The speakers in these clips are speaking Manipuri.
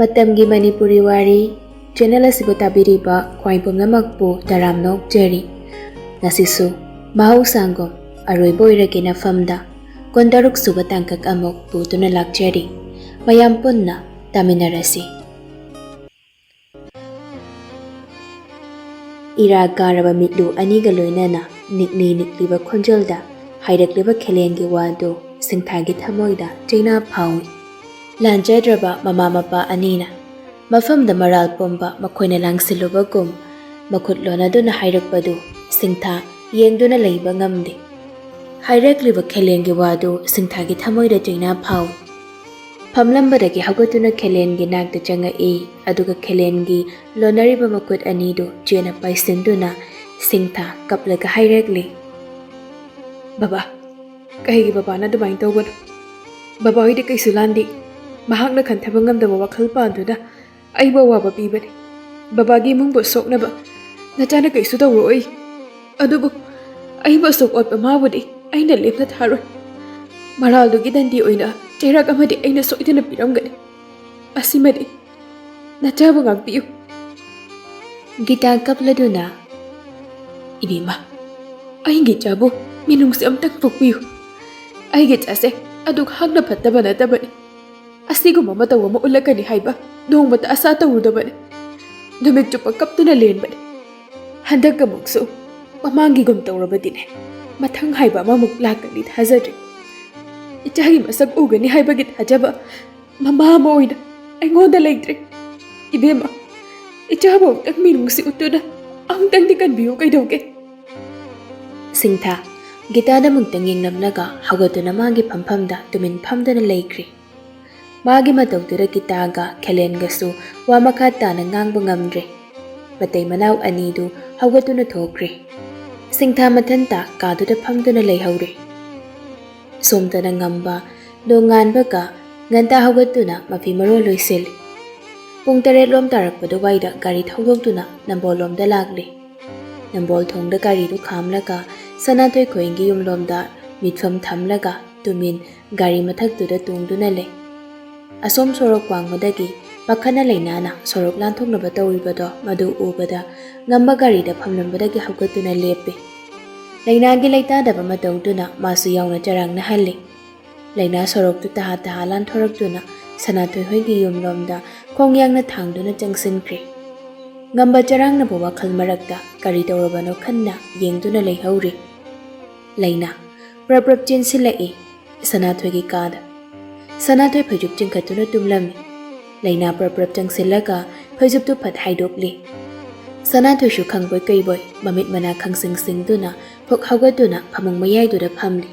Matamgi Manipuri Wari channel asibu tabiriba khwaipum namakpu daram nokjari ngasisu mahausangom Aroiba Oirage Nafamda kondaruk suba tangkak amok putuna lakjari mayam punna taminarasi iragaraba mitlu aniga loinana nikliba khonjalda hairakliba khelengi wado singthagi thamoida chaina phawi lanjadraba mama mapa anina mafamda maral pomba makhoina langsilubagum makhutlona duna hairakpadu singtha yengduna leiba ngamde hairakliba khelengi wado singthagi thamoida chaina phawi phamlambadagi hagotuna khelengi nakta changa e aduga khelengi lonariba makut anido chena paisinduna singtha kaplaga hairakli baba kaigi baba na dumain tawban baba hoide kai sulandi mahakna khantaba ngamdaba wakhal panduna aiba waba pibani babagi mungbo soknaba nachana kaisu tawroi adubu aiba sok otpa mabudi aina lepna tharoi maraldugi dandi oina cherak amadi aina soidana piramgani asimadi nachabu ngakpiu gita kapladuna ibima aingi chabu minungsi amtak pokpiu aige chase aduk hagna phattaba natabani asiguma matawa ma ulakani haiba nongmata asa tawudabani numik chupa kaptuna lenbani handaka muksu mamangi gum tawrabadine mathang haiba mamuk lakani thajari ichagi masak ugani haibagi thajaba mama moida aingoda leitri ibema ichabo tak minungsi utuna angtang dikan biu kaidoge singtha gitada mungtang yengnamnaga hagatuna magi phamhamda tumin phamdana leikri magi matawdura gitaga khelengasu wamakha tana ngangba ngamdre batay manaw anidu hagatuna thokre singtha mathanta kaduda phamduna leihawre somtana ngamba donganbaga nganta hagatuna mafi maro loisil pung 8 lom tarakpadu waida gari thawdokduna nambol lomda lagli nambol thongda gari du khamlaga Sanahal khoingi yumlomda mitfam thamlaga tumin gari mathaktuda tungduna le asom sorok wangmadagi pakhana leinana sorok lanthoknaba tawribado madu ubada ngamba gari da phamlambadagi hawgatuna lepe leinagi leitadaba matawduna masu yauna charangna halli leina sorok tu taha lanthoraktuna Sanahal hoigi yumlomda khongyangna thangduna changsinkre ngamba charangna bo wakhal marakta gari tawrabano khanna yengduna leihawri Laina, prab chinsilai Sanahal gi kada Sanahal phajub chingkhatuna tumlami Laina prab changsilaga phajub tu phat haidokli Sanahal shu khangboy kaiboy mamit mana khangsing duna phok hawgatuna phamung mayai duda phamli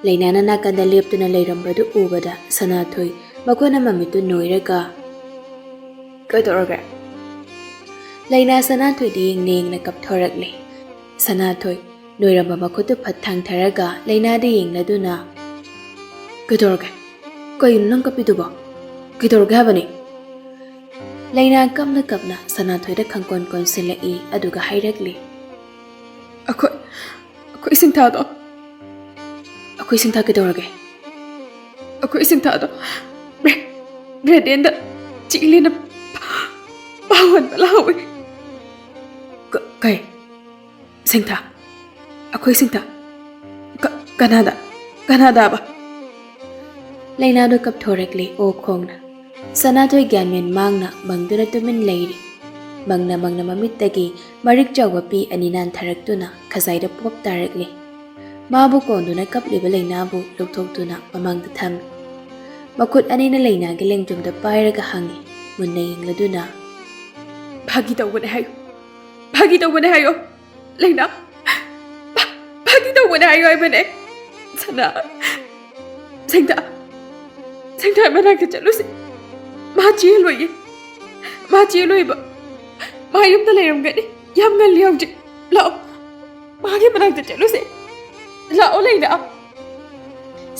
Laina na nakanda leptuna leirambadu ubada Sanahal makona mamitu noiraga kadorga Laina Sanahal di yeng na kapthorakli Sanahal Noiramba makutu pathang tharaga leina de yengladuna kidorga koyun nang kapiduba kidorga bani leina kapna Sanahal da khangkon konsilai aduga hairakli akoi singtha do akoi singtha kidorga akoi singtha do redenda chilina pawan balawi kai singtha Ako'y singta. Kanada ba? Lainado kapthorekli o khongna. Sanahal gyanmen mangna bangduna tumin leiri. Bangna mamittagi marik jawa pi aninan tharaktuna khazaida pop tarakli. Mabu konduna kapliba lainabu lukthokduna mamangda tham. Makut anina lainagi lengjumda pairaga hangi munna yengladuna. Bhagi tawbane hayo. Laina. What are you even at? Sanahal Singta manang ta chalusi ma chieloi ba mayum ta leiram gani yam ngal liawji lao magi manang ta chalusi lao leina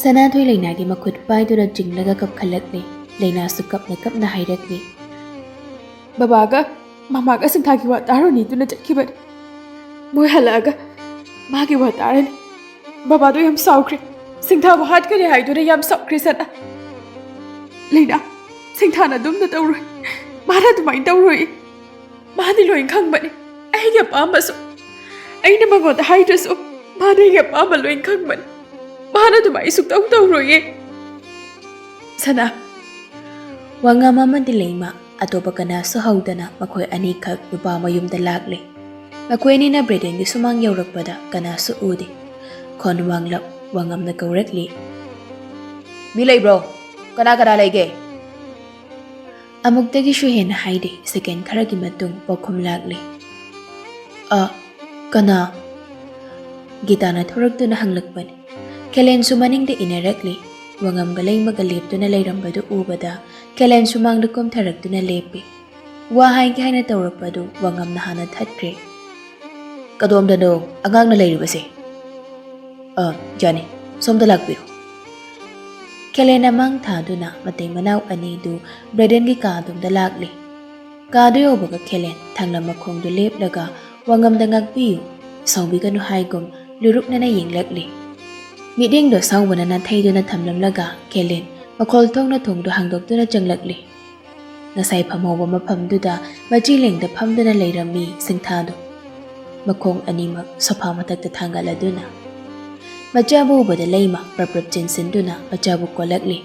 Sanahal leina gi makut pai dura jinglaga kap khalakni leina su kapna hairakni babaga mamaga singtha gi wa taroni tuna chakhiba moi halaga magi wa tarani Baba do yam saukre singtha wa hat kare hai do yam saukre sana Leina Singthana dumna tawroi. Mana dumai tawroi. Mani loin khangmani. Aiga pambasu. Aina magoda haidrasu. Mani ga pamba loin khangmani. Mana dumai suk tawroi. Sana. Wangam amadi leima atopa kanasu haudana makhoi ani khak nupa mayumda lakle. Makhoi ni na Braden gi sumang yaurakpada kanasu udi. Khon wanglap wangam na kaurakli. Milay bro, kana lege. Amuktagi shu hena haide second kharagi matung pokhum lakle. Kana Gitana thoraktuna hanglakpani. Kelen sumaning de inarakli. Wangam galay magaliptuna layrambadu ubada. Kelen sumang dukom tharaktuna lepi. Wahay kaina tawrakpadu wangam na hana thatkre. Kadom dano, agang na layri basi. Johnny, somda lakbiro. Kelen amang thaduna matay manaw anidu Braden gi kadum da lakli. Kado yobaga Kelen thanglam makhong du leplaga wangam da ngagpiyu. Sawbi kanu haigum luruk na yinglakli. Miding do sawbana na thayduna thamlamlaga Kelen makhol thong na thong do hangdoktuna janglakli. Nasay phamawba maphamduda majilengda phamduna layrammi singthado. Makhong animak sofa matakta thangaladuna. Majabu bada layma praprap jinsinduna majabu kolakli.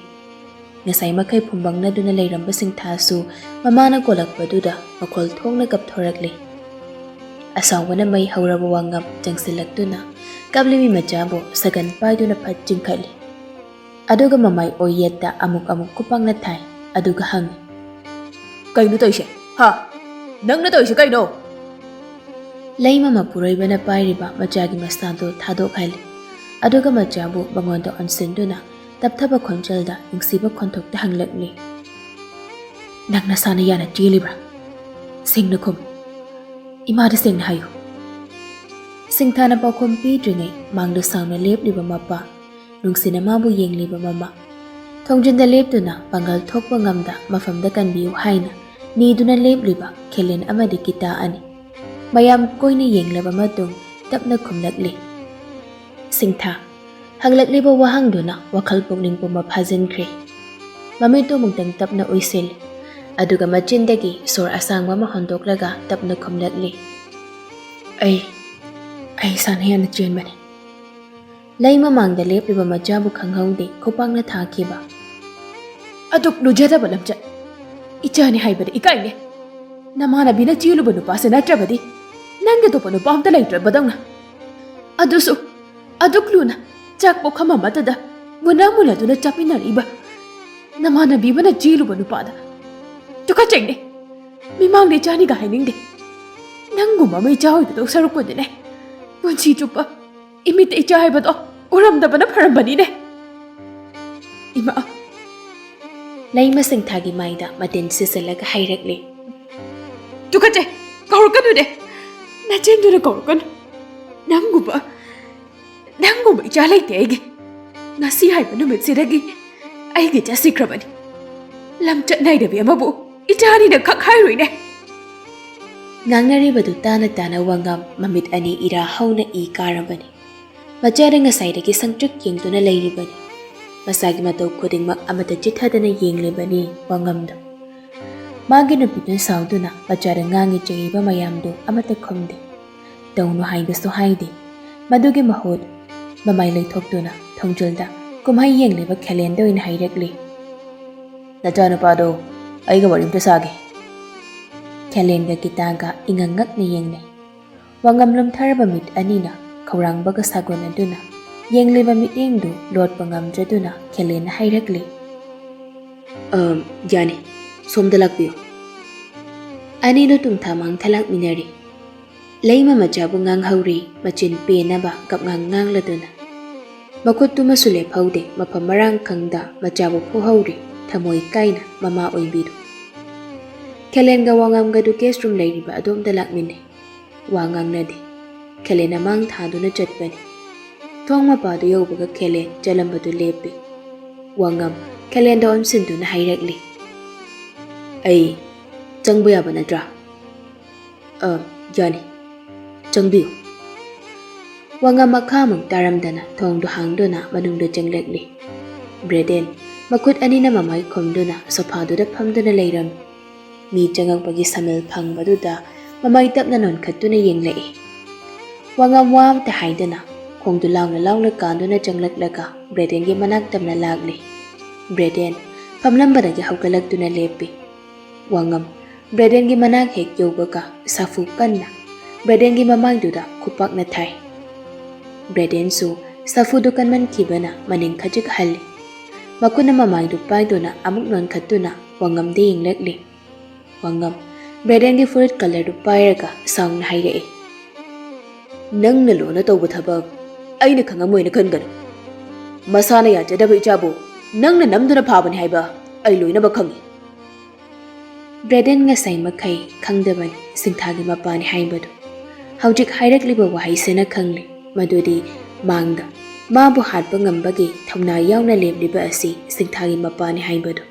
Nasay makay pumbang na duna layramba singthasu mamana kolakpaduda makhol thong na kapthorakli. Asawana may hauraba wangam jangsilakduna kablimi majabu sagan paiduna phat jingkhali. Aduga mamay oyetta amuk kupang na thai aduga hangi. Kaino toise? Ha? Nang na toise kaino? Layma mapuroiba na pairiba majagi mastado thadokhali. Aduga majabu bangonda onsinduna tapthaba khonjalda ingsiba khonthokta hanglakli. Nang nasana yana jilibra. Singna khum. Imada singna hayo. Singthana pakhom pidringai mangda sangna lepliba mapa. Nungsina mabu yengliba mama. Thongjinda leptuna pangal thokpa ngamda mafamda kanbiyu haina niduna lepliba Kelen amadi kita ani. Mayam koina yenglaba matung tapna khumlakli. Singtha hanglakliba wahangduna wakhal pukling puma phajinkre. Mamito mungtang tapna uisil. Aduga machindagi sor asangwa mahondoklaga tapna khumlakli. Ay sanayana chenbani. Layma mangda lepliba majabu khanghaude khopangna thakiba. Aduk lujada balamcha. Ichani haibada ikaine. Namana bina chilu banu pase natrabadi. Nanga to panu pamta laitrabadangna. Adusu aduk luna chak pokhama matada munamula duna chapinariba. Namana bibana chilu banu pada. Tuka chengde. Mimang de chani ga hainingde. Nanguma mai chawi do sarukudine. Punchi chupa. Imit icha haibado uramdabana pharambani ne. Ima Layma singthagi maida matin sisalaga hairakli. Tukache kaurkanu de. Nachenduna kaurkanu. Nanguma icha laite aige. Ngasi haiba numit siragi aige jasikrabani. Lamcha naidabi amabu ichani na khak hairuine. Ngangnaribadu tana wangam mamit ani ira hauna I karabani. Majara ngasaidagi sangtrik yengduna lairibani. Masagi matau khudingmak amata chithadana yenglibani wangamda. Magi nupitun sauduna majara ngangi chaiba mayamdu amata khumde. Daunu haibasu haide. Madugi mahod mamay laithokduna thongjulda kumhai yengliba Kelendo in hairakli. Nachana pado aiga warimta sage. Kelenga kitaga ingangak ni yengne. Wangam lumtharaba mit anina kaurangbaga sagon aduna. Yengliba mitingdu Lord pangamdraduna Kelen hairakli. Jani, somdalak biyo. Anino tungthamang thalak minari. Layma majabu ngang hauri machin penaba kap ngang laduna. Makuttu masule phaude mapamarang kangda majabu phu hauri thamoi kaina mama oibidu. Kelen ga wangam ga du guest room lairiba adom dalak minne. Wangang nadi. Kelen amang thaduna chatbani. Thong mapadu yobaga Kelen jalambadu lepi. Wangam Kelen da onsinduna hairakli. Ay, changbu yaba nadra. Johnny, changbiyo. Wangam makhamang taramdana thong du hangduna manungdu janglakli. Braden Makut anina mamay khomduna sofaduda phamduna leiram. Mi changangpagi samil phangbaduda mamay tapna nonkhattuna yenglai. Wangam wam ta haidana khongdu launa kanduna janglaklaga Bredengi manak tamna lagli. Breden pamlambadagi hawgalaktuna lepi. Wangam Bredengi manak hek yobaka safu kanna Bredengi mamangduda khupakna thai. Breden su safu dukan man kibana maning khajik halli. Makuna mamangdu paiduna amuk nonkhattuna wangam de yenglakli. Wangam Bredengi fruit color du pairaga sangna hairei. Nangna lona tawba thabak aina khangamoina khanganu. Masana yajadaba ichabu nangna namduna phabani haiba ai loinaba khangi. Breden ngasai makai khangdabani singthagi mapani haibadu. Haujik hairakliba wahaisena khangli madudi mangda mabu hatpa ngambagi thamna yauna lebliba asi singthagi mapani haibadu.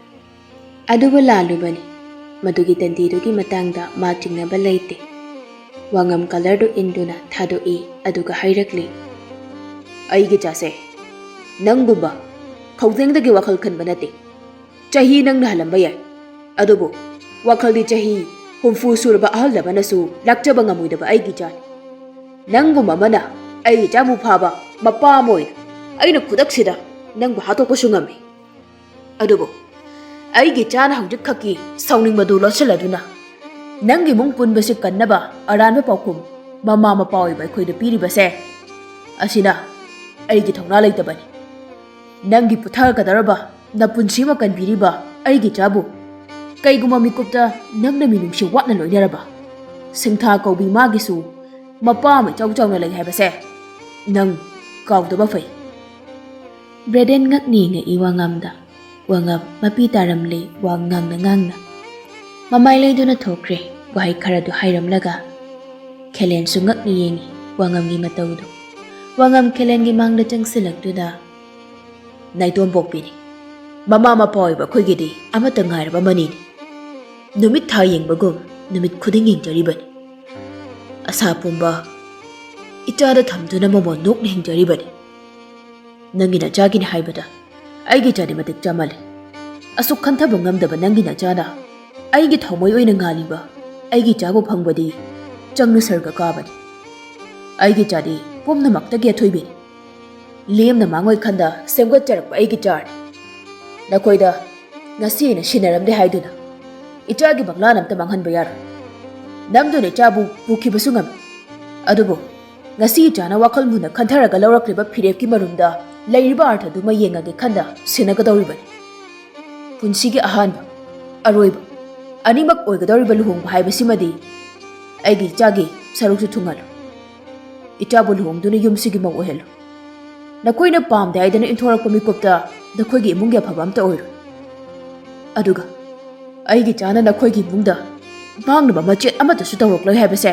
Aduba lalubani madugi tandidugi matangda ma chingnaba leite. Wangam color do induna thado e aduga hairakli. Aigi chase Nangguba khawjengdagi wakhal khanba nate. Chahi nangna halamba yai. Adubu wakhaldi chahi humfu surba ahaldabanasu lakchaba ngamuidaba aigi chan. Nanguma mana ai jamu phaba mapa moy. Aina kudaksida nangbu hatokpasu ngami. Adubu aigi chan hawjik khaki sauning madu losaladuna. Nangi mung punbasi kannaba aranba paukum mama mapa oiba khoida piribase. Asina aigi thongna leitabani. Nangi puthagadaraba napunsima kanbiriba aigi chabu kaiguma mikupta nangna minungsi watna loinaraba singtha kaubi magisu mapa mai chawchawna lai haibase nang kawdaba fai. Breden ngakni nga iwangamda wangam mapi taramle wangangna mamai leiduna thokre wahai kharadu hairamlaga khelen su ngakni yengi wangamgi matawdu wangam khelengi mangda changsilaktuda Naidom bokpini. Mama mapoiba khoigidi amata ngairaba manini. Numit tha yengbagum numit khuding yengjaribani. Asa pumba ichada thamduna mamo nok hengjaribani. Nangina jagini haibada aigi chadi matik chamale. Asuk khantha bangamdaba nangina chana aigi thomoi oina ngaliba aigi chabu phangbadi changna sarga kabani. Aigi chadi pumna makta ge thoibini. Liam na mangoi khanda semgot charak aigi charni. Nakoida ngasi na shinaramde haiduna. Ichagi bangla namta manghanba yar. Namdune chabu pukhibasu ngam. Adubu ngasi chana wakhal muna khantharaga lawrakliba phirepki marumda leiriba artha duma yengage khanda sinagadoribani. Punsigi ahanba aroiba animak oigadoriba luhongba haibasimadi aigi ichagi saruksu thungalu. Ichabu luhongduna yumsigi mau ohelu. Nakoina pamde aidana inthorakpa mikopta nakhoigi imunggi afaba amta oiru. Aduga aigi chana nakhoigi imungda bangnaba machet amatasu tawrokloi haibase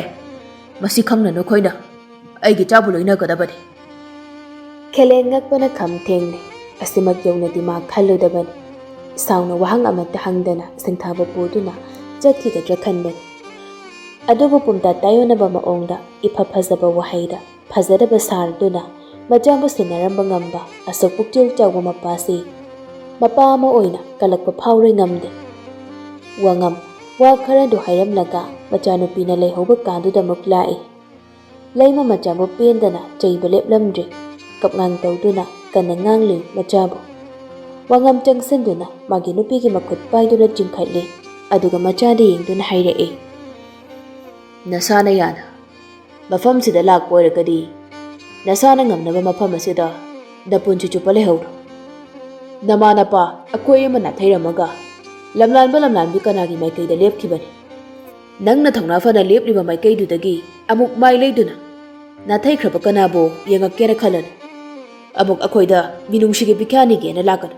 masi khangna nakhoina aigi chabu loinagadabani. Khelen ngakpana kham thengni asimak yawnadi ma khalludabani. Sauna wahang amata hangdana singthaba puduna chatkigadra khanbani. Adubu pumta tayonaba maongda ipa phajaba wahaida phajadaba sarduna Majabu sinaramba ngamba asok puktil chawba mapasi mapa ama oina kalakpa phawre ngamde. Wangam wa khara du hairamlaga machanupina leihoba kanduda muklai. Leima machabu pendana chaiba leplamdre kapngang tawduna kana ngangli machabu. Wangam changsenduna magi nupigi makhut paiduna jingkhatli aduga machade yengduna hairei. Nasana yana mafam sida lakpa oiragadi Nasana ngamnaba mafam asida dapunchi chupa lehawro. Namanapa akoi ama nathairamaga lamlanbi kanagi maikaida lepkhibani. Nangna thongna fana lepliba maikaidudagi amuk mai leiduna nathaikraba kanabo yengakkera khalani. Amuk akoida minungshigi bikhani gena lakanu.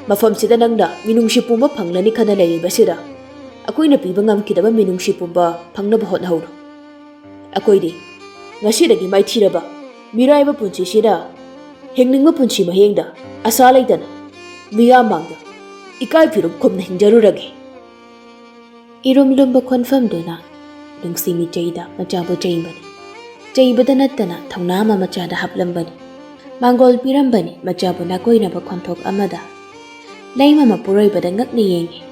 Mafam sida nangna minungshi pumba phanglani khana leiribasida akoina piba ngamkidaba minungshi pumba phangnaba hotnahawro. Akoidi ngasidagi maithiraba miraiba punchi sida hengningba punchi mahengda asa leidana miya mangda ikai phirum khumna hingjarurage. Irum lumba khonfamduna nungsimi chaida machabu chaibani. Chaibada nattana thongnama machada haplambani. Mangol pirambani machabu nakoinaba khonthok amada. Lai Manipuri ngakni yengi.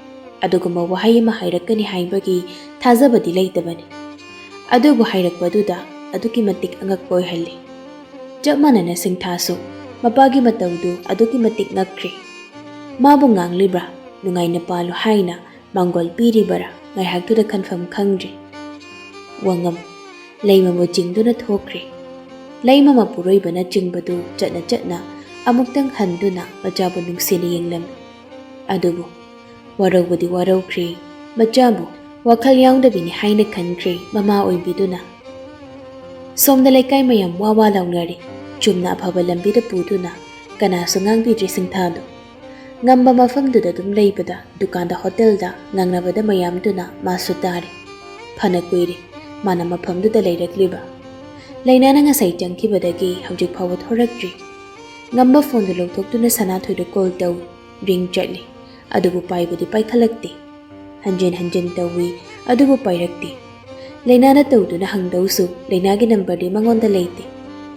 Aduguma wahai ama hairakani haibagi thajabadi leitabani. Adubu hairakpaduda aduki matik angakpa oihalli. Chap manana singthasu mapagi mataudu aduki matik ngakri. Mabu nganglibra nungaina palu haina mangol piribara ngaihaktuda khanfam khangdri. Wangam Laimamo jingduna thokri. Laima Manipuri jingbadu chatna amuktang handuna majabu nungsina yenglam. Adubu waraubadi waraukri majabu wakhal yaungdabini haina khankri mama oibiduna. Somda laikai mayam wawa launari chumna afaba lambida puduna kanasu ngangbidri singthadu. Ngamba mafamduda dum leibada dukanda hotelda ngangnabada mayamduna masu tari. Phana kuiri mana mafamduda leirakliba. Lainana ngasai changkibadagi hawjik phawa thorakdri. Ngamba phone longthoktuna Sanathoida call tawi ring chatli. Adubu paibadi paikhalakti. Hanjin tawi adubu pairakti. Lainana tawduna hangdawsu lainagi number di mangonda leite.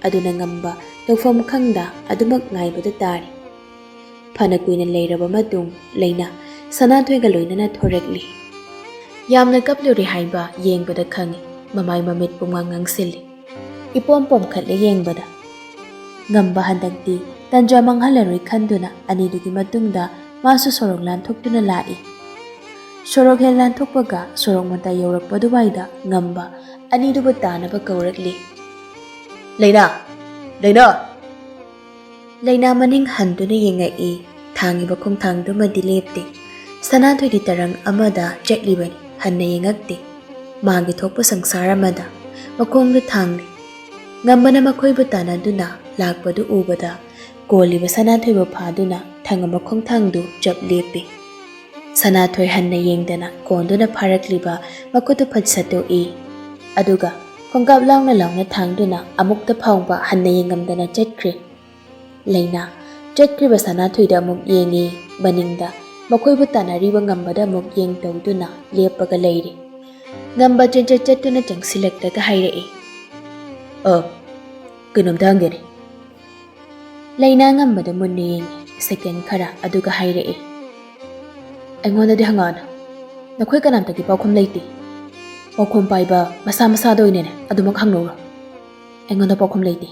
Aduna ngamba tawfam khangda adumak ngaibada tari. Phana kuina leiraba matung laina Sanathoiga loinana thorakli. Yamna kapluri haiba yengbada khangi mamai mamit pumngang sili. Ipom khatle yengbada. Ngamba handakti tanja manghalaroi khanduna anidugi matungda masu sorok lanthokduna lai. Sorok hel lanthokpaga sorok mata yaurakpadu waida ngamba anidubu tanaba kaurakli. Laina Laina maning handuna yengai thangiba khongthangduma dilepti. Sanathoidi tarang amada chatlibani hanna yengakti. Magi thokpa sangsara amada makhongdu thangli. Ngambana makhoibu tanaduna lakpadu ubada koliba Sanathoiba phaduna thangama khongthangdu chap lepi. Sanathoi hanna yengdana konduna pharakliba makutu phatsatu e. Aduga khongkap launa thangduna amukta phawba hanna yengamdana chatkri. Laina chatkriba Sanathoida amuk yengi baningda makhoibu tanariba ngambada amuk yeng tawduna lepaga leiri. Ngamba chatuna changsilaktaga hairae. Kainomta hangeni. Laina ngambada munna yengi second khara aduga hairae. Aingondadi hangana. Nakhoi kanamtagi paukhum leiti. Paukhum paiba masa doinene adumak hangnora. Aingonda paukhum leiti.